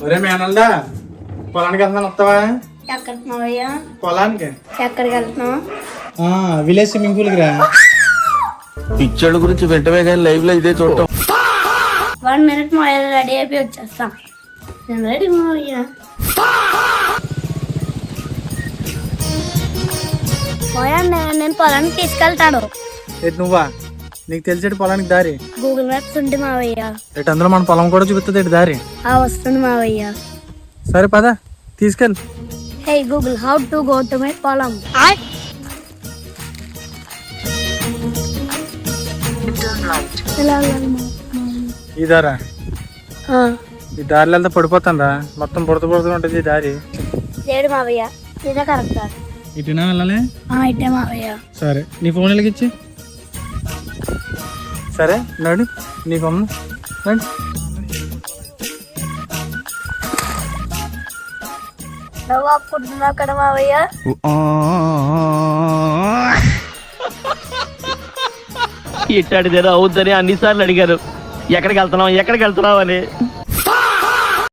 ఒరే మేనల్దా పొలానికి వెళ్తున్నాను వస్తావా? ఎక్కడికి మావయ్య? పొలానికి. ఎక్కడికి వెళ్తున్నావు? విలేజ్ స్విమ్మింగ్ పూల్ కి రా. పిక్చర్ల గురించి వెంటనే కానీ లైవ్ లో ఇదే చూడటం. 1 minute మావయ్య, రెడీ అయిపోయి వచ్చేస్తాం. నేను రెడీ మావయ్య. మావయ్య నేను పొలానికి తీసుకెళ్తాడు. నువ్వా? నీకు తెలిసేటి పొలానికి దారి? గూగుల్ మ్యాప్స్ ఉంది మావయ్య. అందులో మన పొలం కూడా చూపిస్తుంది దారి. వస్తుంది మావయ్య. సరే పద తీసుకెళ్ళి. హే Google, how to go to my పొలం? ఈ దారా? ఈ దారిలో వెళ్తే పడిపోతాను రా, మొత్తం బుడత బుడత ఉంటుంది ఈ దారి. లేడు మావయ్య, ఇదే కరెక్ట్. ఇటునా వెళ్ళాలి? ఇటే మావయ్య. సరే నీ ఫోన్ వెలిగించి. సరే నడు, నీకు నడు. నువ్వు అప్పుడున్నావు కదా మావయ్య. ఇట్టాడిదేదో అవుద్దని అన్నిసార్లు అడిగారు, ఎక్కడికి వెళ్తున్నావు అని.